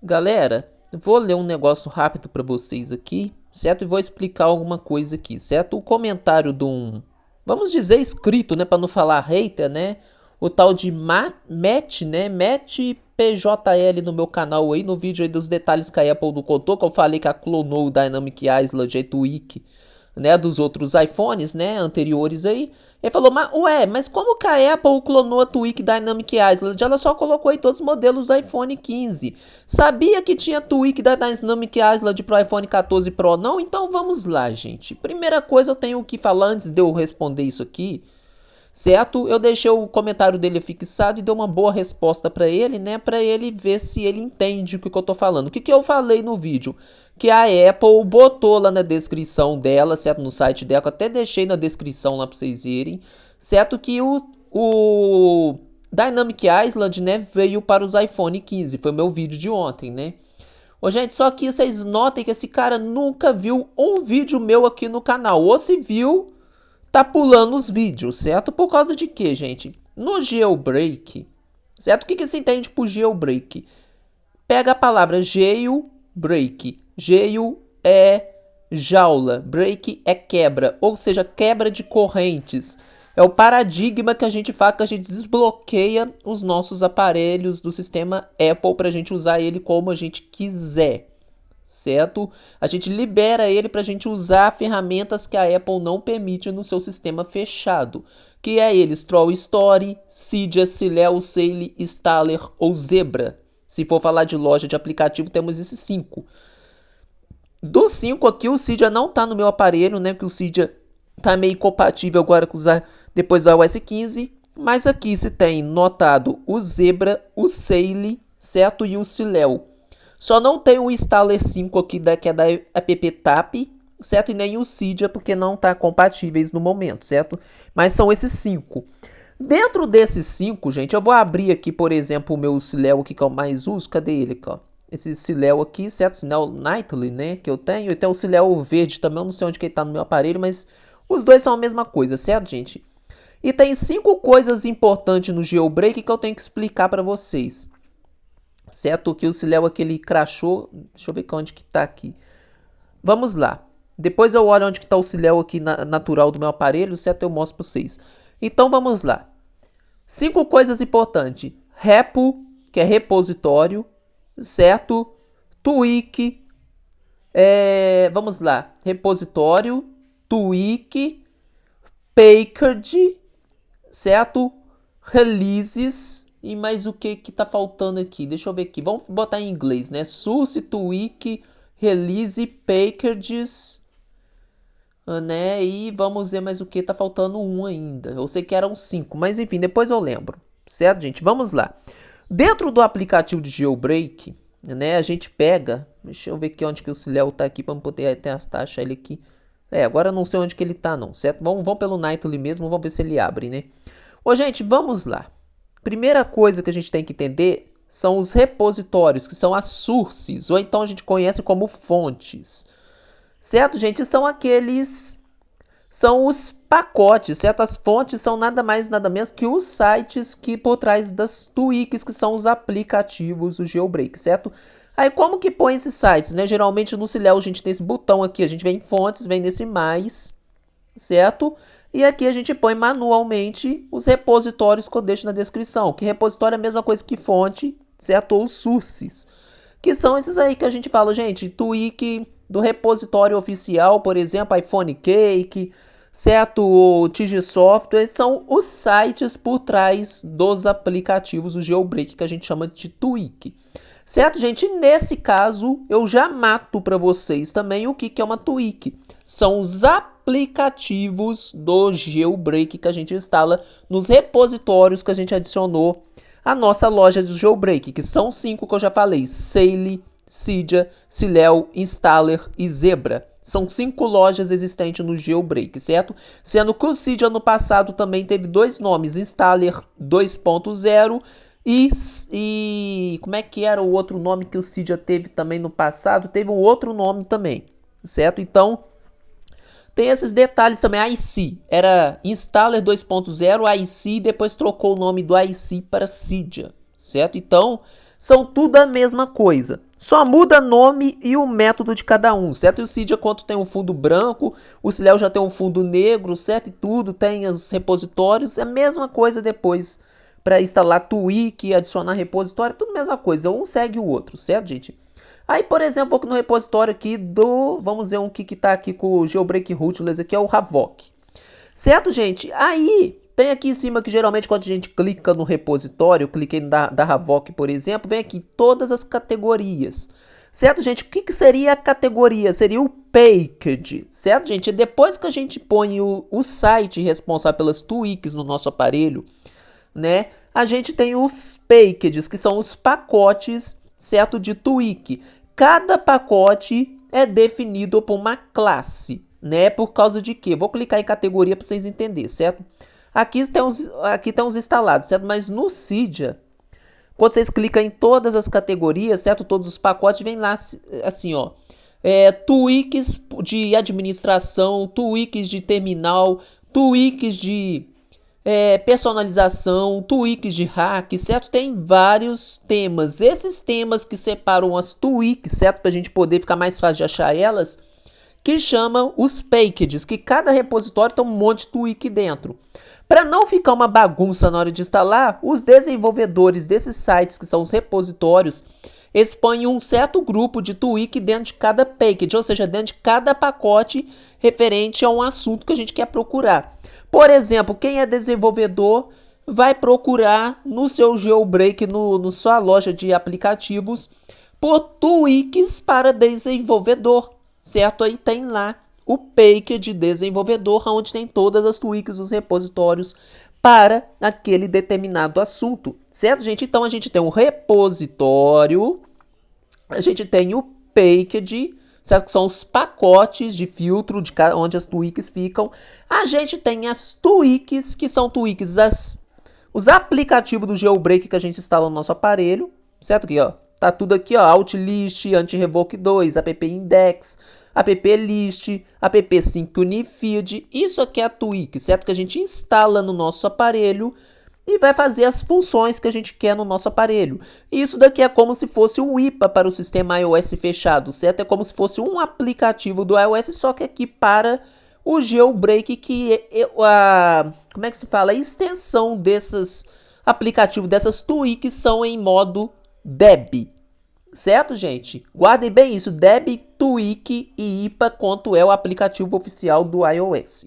Galera, vou ler um negócio rápido para vocês aqui, certo? E vou explicar alguma coisa aqui, certo? O comentário de vamos dizer inscrito, né, para não falar hater, né? O tal de Matt, né? Matt PJL no meu canal aí, no vídeo aí dos detalhes que a Apple não contou, que eu falei que a clonou o Dynamic Island e tweak, né, dos outros iPhones, né, anteriores aí. Ele falou, mas como que a Apple clonou a Tweak Dynamic Island? Ela só colocou aí todos os modelos do iPhone 15. Sabia que tinha Tweak da Dynamic Island pro iPhone 14 Pro? Não? Então vamos lá, gente. Primeira coisa eu tenho que falar antes de eu responder isso aqui, certo? Eu deixei o comentário dele fixado e dei uma boa resposta para ele, né? Para ele ver se ele entende o que eu tô falando. O que eu falei no vídeo? Que a Apple botou lá na descrição dela, certo? No site dela, eu até deixei na descrição lá para vocês verem, certo? Que o Dynamic Island, né, veio para os iPhone 15. Foi o meu vídeo de ontem, né? Ô, gente, só que vocês notem que esse cara nunca viu um vídeo meu aqui no canal. Ou se viu, tá pulando os vídeos, certo? Por causa de quê, gente? No jailbreak, certo? O que se entende por jailbreak? Pega a palavra jailbreak. Jail é jaula, break é quebra, ou seja, quebra de correntes. É o paradigma que a gente faz, que a gente desbloqueia os nossos aparelhos do sistema Apple para a gente usar ele como a gente quiser, certo? A gente libera ele para a gente usar ferramentas que a Apple não permite no seu sistema fechado, que é eles Troll Story, Cydia, Sileo, Sail, Installer ou Zebra. Se for falar de loja de aplicativo, temos esses 5. Dos 5 aqui, o Cydia não tá no meu aparelho, né? Porque o Cydia tá meio compatível agora com usar depois do iOS 15. Mas aqui se tem notado o Zebra, o Sail, certo? E o Sileo. Só não tem o Installer 5 aqui, que é da AppTap, certo? E nem o Cydia, porque não tá compatíveis no momento, certo? Mas são esses 5. Dentro desses 5, gente, eu vou abrir aqui, por exemplo, o meu Sileo aqui que eu mais uso. Cadê ele aqui, ó? Esse Sileo aqui, certo? Sileo Nightly, né? Que eu tenho. E tem o Sileo verde também. Eu não sei onde que ele tá no meu aparelho, mas os dois são a mesma coisa, certo, gente? E tem 5 coisas importantes no jailbreak que eu tenho que explicar para vocês. Certo? Que o Sileo aqui, ele crashou. Deixa eu ver onde que tá aqui. Vamos lá. Depois eu olho onde que tá o Sileo aqui natural do meu aparelho, certo? Eu mostro para vocês. Então vamos lá. 5 coisas importantes. Repo, que é repositório, certo? Tweak, vamos lá. Repositório, tweak, package, certo? Releases e mais o que tá faltando aqui? Deixa eu ver aqui. Vamos botar em inglês, né? Source, tweak, release, packages, né? E vamos ver mais o que, tá faltando um ainda. Eu sei que eram 5, mas enfim, depois eu lembro. Certo, gente? Vamos lá. Dentro do aplicativo de jailbreak, né, a gente pega, deixa eu ver aqui onde que o Sileo tá aqui para poder testar, achar ele aqui. Agora eu não sei onde que ele tá não, certo? Vamos pelo Nightly mesmo, vamos ver se ele abre, né? Ô, gente, vamos lá. Primeira coisa que a gente tem que entender são os repositórios, que são as sources, ou então a gente conhece como fontes. Certo, gente? São os pacotes, certo? As fontes são nada mais nada menos que os sites que por trás das tweaks, que são os aplicativos do jailbreak, certo? Aí como que põe esses sites, né? Geralmente no Sileo a gente tem esse botão aqui, a gente vem em fontes, vem nesse mais, certo? E aqui a gente põe manualmente os repositórios que eu deixo na descrição, que repositório é a mesma coisa que fonte, certo? Ou sources, que são esses aí que a gente fala, gente, tweak do repositório oficial, por exemplo, iPhone Cake, certo? O TG Software, são os sites por trás dos aplicativos do jailbreak que a gente chama de tweak. Certo, gente? Nesse caso, eu já mato para vocês também o que é uma tweak. São os aplicativos do jailbreak que a gente instala nos repositórios que a gente adicionou à nossa loja de jailbreak, que são 5 que eu já falei: Sail, Cydia, Sileo, Installer e Zebra. São 5 lojas existentes no jailbreak, certo? Sendo que o Cydia no passado também teve 2 nomes, Installer 2.0 e como é que era o outro nome que o Cydia teve também no passado? Teve um outro nome também, certo? Então, tem esses detalhes também. IC era Installer 2.0, IC, depois trocou o nome do IC para Cydia, certo? Então, são tudo a mesma coisa. Só muda nome e o método de cada um, certo? E o Cydia, quanto tem um fundo branco, o Ciléu já tem um fundo negro, certo? E tudo, tem os repositórios, é a mesma coisa depois para instalar Tweak, adicionar repositório, tudo a mesma coisa, um segue o outro, certo, gente? Aí, por exemplo, vou aqui no repositório aqui vamos ver um que tá aqui com o Jailbreak Rootless, aqui é o Havok. Certo, gente? Aí, tem aqui em cima que geralmente quando a gente clica no repositório, eu cliquei da Havok, por exemplo, vem aqui todas as categorias. Certo, gente? O que seria a categoria? Seria o package, certo, gente? E depois que a gente põe o site responsável pelas tweaks no nosso aparelho, né? A gente tem os packages, que são os pacotes, certo, de tweak. Cada pacote é definido por uma classe, né? Por causa de quê? Vou clicar em categoria para vocês entenderem, certo? Aqui tem uns instalados, certo? Mas no Cydia, quando vocês clicam em todas as categorias, certo? Todos os pacotes, vem lá assim, ó. Tweaks de administração, tweaks de terminal, tweaks de personalização, tweaks de hack, certo? Tem vários temas. Esses temas que separam as tweaks, certo? Para a gente poder ficar mais fácil de achar elas, que chamam os packages, que cada repositório tem um monte de tweak dentro. Para não ficar uma bagunça na hora de instalar, os desenvolvedores desses sites, que são os repositórios, eles põem um certo grupo de tweak dentro de cada package, ou seja, dentro de cada pacote referente a um assunto que a gente quer procurar. Por exemplo, quem é desenvolvedor vai procurar no seu jailbreak, no sua loja de aplicativos, por tweaks para desenvolvedor, certo? Aí tem lá o package de desenvolvedor, onde tem todas as tweaks, os repositórios para aquele determinado assunto, certo, gente? Então a gente tem um repositório, a gente tem o package, certo? Que são os pacotes de filtro de onde as tweaks ficam. A gente tem as tweaks, que são tweaks os aplicativos do jailbreak que a gente instala no nosso aparelho, certo? Aqui, ó, tá tudo aqui, ó, Outlist, Anti-Revoke 2, app Index, app List, app Syncunified. Isso aqui é a tweak, certo? Que a gente instala no nosso aparelho e vai fazer as funções que a gente quer no nosso aparelho. Isso daqui é como se fosse um IPA para o sistema iOS fechado, certo? É como se fosse um aplicativo do iOS, só que aqui para o jailbreak, que como é que se fala? A extensão desses aplicativos, dessas tweaks, são em modo Deb. Certo, gente? Guardem bem isso, Deb, Tweak e IPA, quanto é o aplicativo oficial do iOS.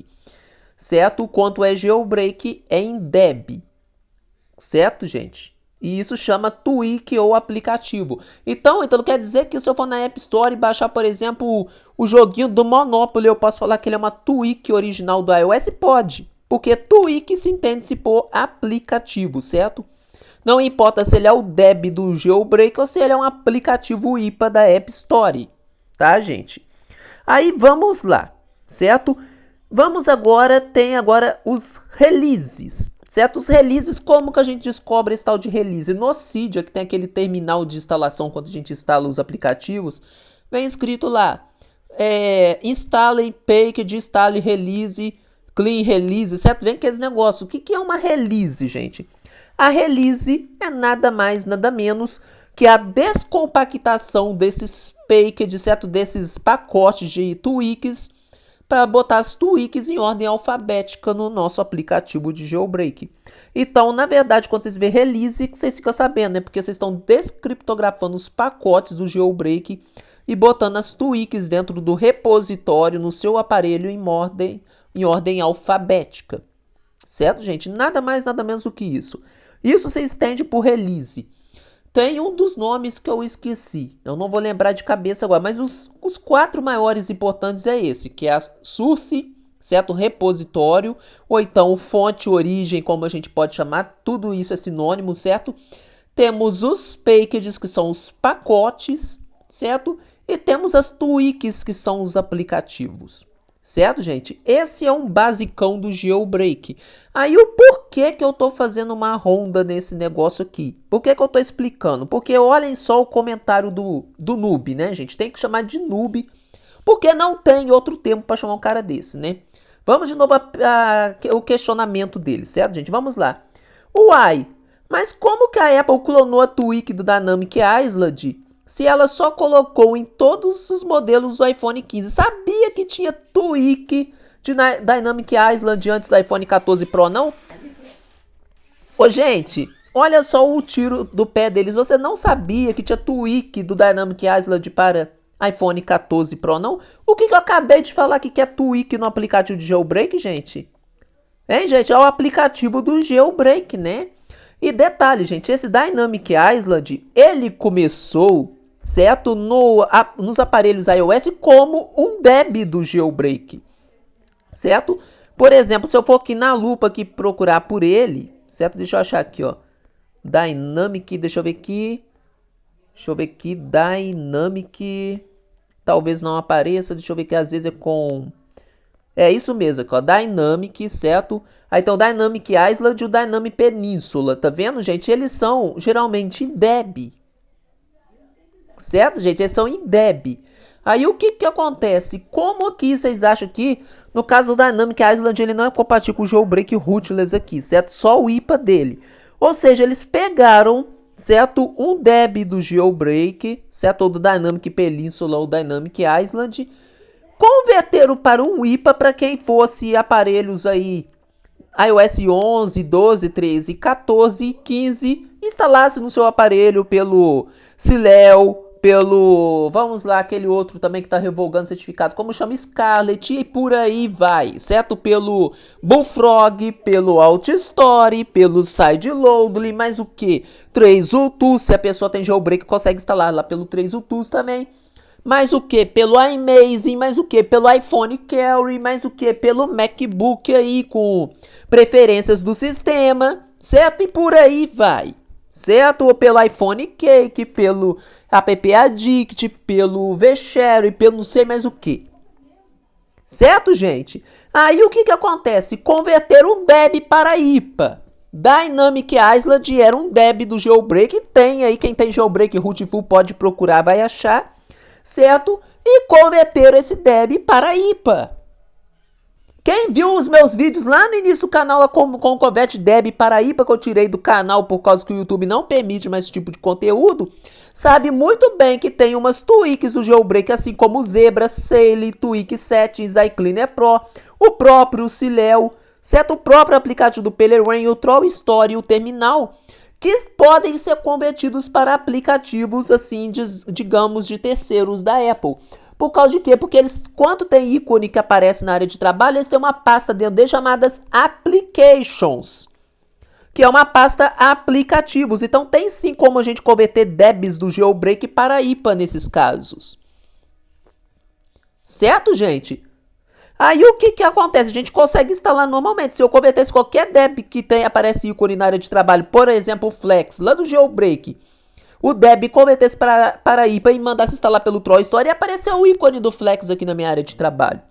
Certo? Quanto é jailbreak é em Deb. Certo, gente? E isso chama tweak ou aplicativo. Então quer dizer que se eu for na App Store e baixar, por exemplo, o joguinho do Monopoly, eu posso falar que ele é uma tweak original do iOS? Pode. Porque tweak se entende-se por aplicativo, certo? Não importa se ele é o Deb do jailbreak ou se ele é um aplicativo IPA da App Store, tá, gente? Aí vamos lá, certo? Tem agora os releases, certo? Os releases, como que a gente descobre esse tal de release? No Cydia, que tem aquele terminal de instalação quando a gente instala os aplicativos, vem escrito lá, instale package, instale release, clean release, certo? Vem aqueles negócios. O que é uma release, gente? A release é nada mais, nada menos que a descompactação desses packages, certo? Desses pacotes de tweaks, para botar as tweaks em ordem alfabética no nosso aplicativo de jailbreak. Então, na verdade, quando vocês vê release, vocês ficam sabendo, né? Porque vocês estão descriptografando os pacotes do jailbreak e botando as tweaks dentro do repositório no seu aparelho em ordem alfabética. Certo, gente? Nada mais, nada menos do que isso. Isso se estende por release. Tem um dos nomes que eu esqueci. Eu não vou lembrar de cabeça agora. Mas os 4 maiores importantes é esse. Que é a source, certo? Repositório. Ou então fonte, origem, como a gente pode chamar. Tudo isso é sinônimo, certo? Temos os packages, que são os pacotes, certo? E temos as tweaks, que são os aplicativos. Certo, gente? Esse é um basicão do jailbreak. Aí o porquê que eu tô fazendo uma ronda nesse negócio aqui? Por que eu tô explicando? Porque olhem só o comentário do noob, né, gente? Tem que chamar de noob, porque não tem outro termo para chamar um cara desse, né? Vamos de novo o questionamento dele, certo, gente? Vamos lá. Uai, mas como que a Apple clonou a tweak do Dynamic Island se ela só colocou em todos os modelos do iPhone 15? Sabia que tinha tweak de Dynamic Island antes do iPhone 14 Pro, não? Ô, gente, olha só o tiro do pé deles. Você não sabia que tinha tweak do Dynamic Island para iPhone 14 Pro, não? O que eu acabei de falar aqui que é tweak no aplicativo de jailbreak, gente? Hein, gente? É o aplicativo do jailbreak, né? E detalhe, gente, esse Dynamic Island, ele começou, certo, nos aparelhos iOS como um deb do jailbreak, certo? Por exemplo, se eu for aqui na lupa aqui procurar por ele, certo? Deixa eu achar aqui, ó. Dynamic, deixa eu ver aqui. Dynamic. Talvez não apareça, deixa eu ver aqui, às vezes é com... É isso mesmo aqui, ó. Dynamic, certo? Aí então o Dynamic Island e o Dynamic Peninsula, tá vendo, gente? Eles são geralmente em deb. Certo, gente? Eles são em deb. Aí o que que acontece? Como aqui vocês acham que, no caso do Dynamic Island, ele não é compatível com o jailbreak rootless aqui, certo? Só o IPA dele. Ou seja, eles pegaram, certo, um deb do jailbreak, certo? Ou do Dynamic Peninsula ou Dynamic Island, converteram para um IPA para quem fosse aparelhos aí iOS 11, 12, 13, 14, 15, instalasse no seu aparelho pelo Sileo, pelo, vamos lá, aquele outro também que está revogando certificado, como chama, Scarlett, e por aí vai, certo? Pelo Bullfrog, pelo AutoStore, pelo Sideloadly, mais o que? TraceUTools, se a pessoa tem jailbreak, consegue instalar lá pelo TraceUTools também. Mais o que? Pelo iMazing, mais o que? Pelo iPhone Carry, mais o que? Pelo MacBook aí com preferências do sistema, certo? E por aí vai. Certo? Ou pelo iPhone Cake, pelo App Addict, pelo VShare, pelo não sei mais o que. Certo, gente? Aí o que que acontece? Converter um deb para IPA. Dynamic Island era um deb do jailbreak. Tem aí, quem tem jailbreak rootful pode procurar, vai achar. Certo? E converter esse deb para IPA. Quem viu os meus vídeos lá no início do canal como converte deb para IPA, que eu tirei do canal por causa que o YouTube não permite mais esse tipo de conteúdo, sabe muito bem que tem umas tweaks do jailbreak, assim como o Zebra, Sail, Tweak Settings, iCleaner Pro, o próprio Sileo, certo? O próprio aplicativo do Pelerin, o Troll Story e o Terminal, que podem ser convertidos para aplicativos, assim, digamos, de terceiros da Apple. Por causa de quê? Porque eles, quando tem ícone que aparece na área de trabalho, eles têm uma pasta dentro deles chamadas Applications, que é uma pasta aplicativos. Então tem sim como a gente converter debs do jailbreak para IPA nesses casos. Certo, gente? Aí o que que acontece? A gente consegue instalar normalmente. Se eu convertesse qualquer deb que aparece ícone na área de trabalho, por exemplo, o Flex, lá do jailbreak, o deb convertesse para IPA e mandasse instalar pelo Troll Story, e apareceu o ícone do Flex aqui na minha área de trabalho.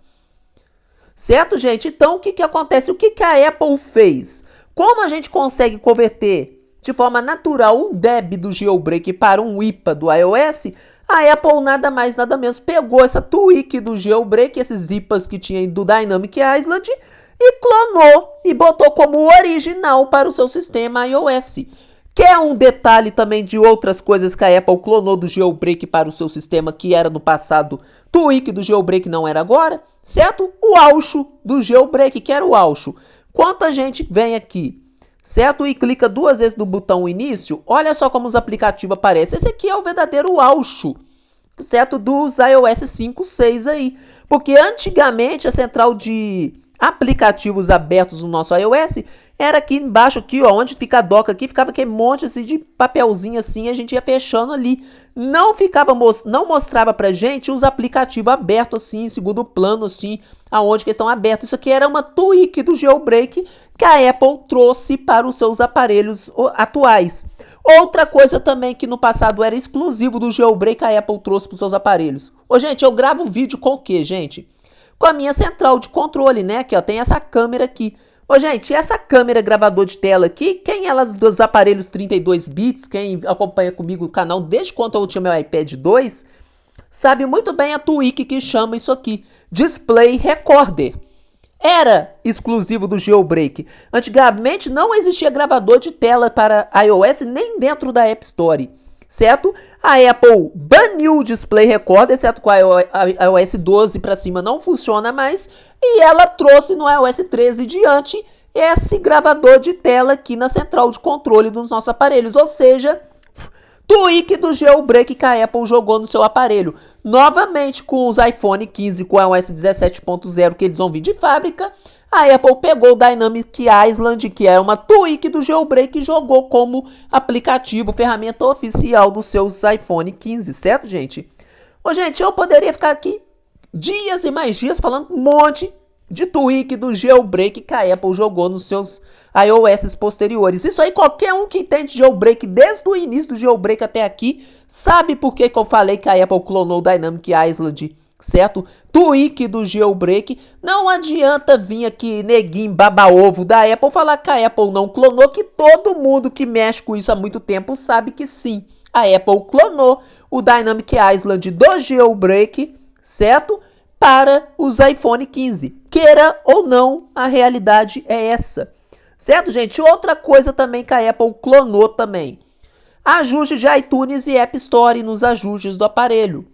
Certo, gente? Então, o que que acontece? O que que a Apple fez? Como a gente consegue converter de forma natural um deb do jailbreak para um IPA do iOS, a Apple nada mais nada menos pegou essa tweak do jailbreak, esses IPAs que tinha do Dynamic Island, e clonou e botou como original para o seu sistema iOS. Que é um detalhe também de outras coisas que a Apple clonou do jailbreak para o seu sistema, que era no passado tweak do jailbreak, não era agora, certo? O Ausho do jailbreak, que era o Ausho. Quando a gente vem aqui, certo? E clica duas vezes no botão início, olha só como os aplicativos aparecem. Esse aqui é o verdadeiro Ausho, certo? Dos iOS 5, 6 aí. Porque antigamente a central de aplicativos abertos no nosso iOS era aqui embaixo, aqui, ó, onde fica a doca aqui, ficava aquele monte assim, de papelzinho assim, a gente ia fechando ali. Não mostrava pra gente os aplicativos abertos assim, em segundo plano assim, aonde que estão abertos. Isso aqui era uma tweak do jailbreak que a Apple trouxe para os seus aparelhos atuais. Outra coisa também que no passado era exclusivo do jailbreak, a Apple trouxe para os seus aparelhos. Ô, gente, eu gravo vídeo com o quê, gente? Com a minha central de controle, né? Aqui, ó, tem essa câmera aqui. Ô, gente, essa câmera gravador de tela aqui, quem é dos aparelhos 32 bits, quem acompanha comigo o canal desde quando eu tinha meu iPad 2, sabe muito bem a tweak que chama isso aqui, Display Recorder. Era exclusivo do jailbreak. Antigamente não existia gravador de tela para iOS nem dentro da App Store. certo? A Apple baniu o Display Recorder, certo? Com a iOS 12 para cima não funciona mais. E ela trouxe no iOS 13 diante esse gravador de tela aqui na central de controle dos nossos aparelhos. Ou seja, tweak do jailbreak que a Apple jogou no seu aparelho. Novamente com os iPhone 15 com iOS 17.0 que eles vão vir de fábrica. A Apple pegou o Dynamic Island, que é uma tweak do jailbreak, e jogou como aplicativo, ferramenta oficial dos seus iPhone 15, certo, gente? Ô, gente, eu poderia ficar aqui dias e mais dias falando um monte de tweak do jailbreak que a Apple jogou nos seus iOS posteriores. Isso aí, qualquer um que entende jailbreak desde o início do jailbreak até aqui, sabe por que eu falei que a Apple clonou o Dynamic Island, certo? Tweak do jailbreak. Não adianta vir aqui neguinho baba-ovo da Apple falar que a Apple não clonou, que todo mundo que mexe com isso há muito tempo sabe que sim. A Apple clonou o Dynamic Island do jailbreak, certo? Para os iPhone 15. Queira ou não, a realidade é essa. Certo, gente? Outra coisa também que a Apple clonou também. Ajustes de iTunes e App Store nos ajustes do aparelho.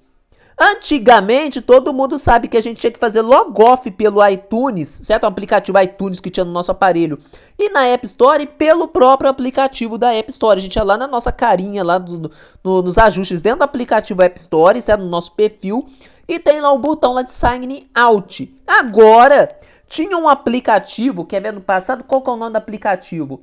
Antigamente, todo mundo sabe que a gente tinha que fazer logoff pelo iTunes, certo? O aplicativo iTunes que tinha no nosso aparelho. E na App Store, pelo próprio aplicativo da App Store. A gente ia lá na nossa carinha, lá nos ajustes dentro do aplicativo App Store, certo? No nosso perfil. E tem lá o botão lá de Sign Out. Agora, tinha um aplicativo, quer ver no passado? Qual que é o nome do aplicativo?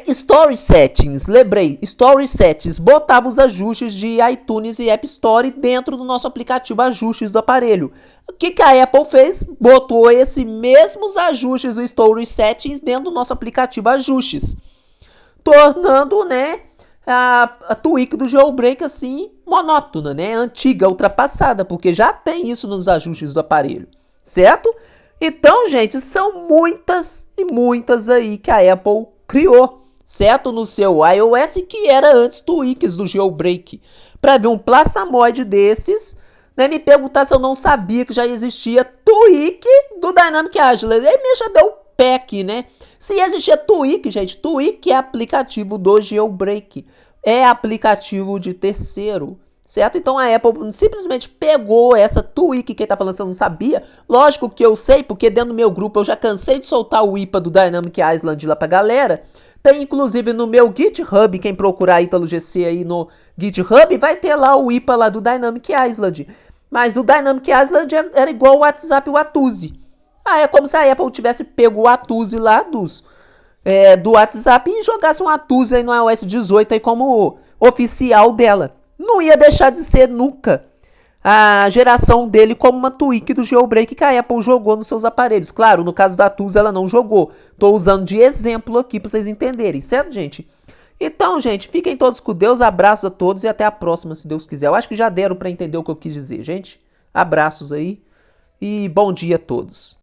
Story Settings, lembrei, Story Settings, botava os ajustes de iTunes e App Store dentro do nosso aplicativo ajustes do aparelho. O que a Apple fez? Botou esses mesmos ajustes do Story Settings dentro do nosso aplicativo ajustes, tornando, né, a tweak do jailbreak assim monótona, né, antiga, ultrapassada, porque já tem isso nos ajustes do aparelho, certo? Então, gente, são muitas e muitas aí que a Apple criou, certo? No seu iOS, que era antes tweaks do jailbreak. Para ver um plasmamoide desses, né, me perguntar se eu não sabia que já existia tweak do Dynamic Island. Aí me já deu o pé aqui, né? Se existia tweak, gente, tweak é aplicativo do jailbreak. É aplicativo de terceiro, certo? Então a Apple simplesmente pegou essa tweak que ele tá falando, você não sabia? Lógico que eu sei, porque dentro do meu grupo eu já cansei de soltar o IPA do Dynamic Island lá pra galera. Tem inclusive no meu GitHub, quem procurar Ítalo GC aí no GitHub, vai ter lá o IPA lá do Dynamic Island. Mas o Dynamic Island era igual o WhatsApp e o Atuzzi. É como se a Apple tivesse pego o Atuzzi lá do WhatsApp e jogasse um Atuzzi aí no iOS 18 aí como oficial dela. Não ia deixar de ser nunca a geração dele como uma tweak do jailbreak que a Apple jogou nos seus aparelhos. Claro, no caso da Tools ela não jogou. Tô usando de exemplo aqui para vocês entenderem, certo, gente? Então, gente, fiquem todos com Deus, abraços a todos e até a próxima, se Deus quiser. Eu acho que já deram para entender o que eu quis dizer, gente. Abraços aí e bom dia a todos.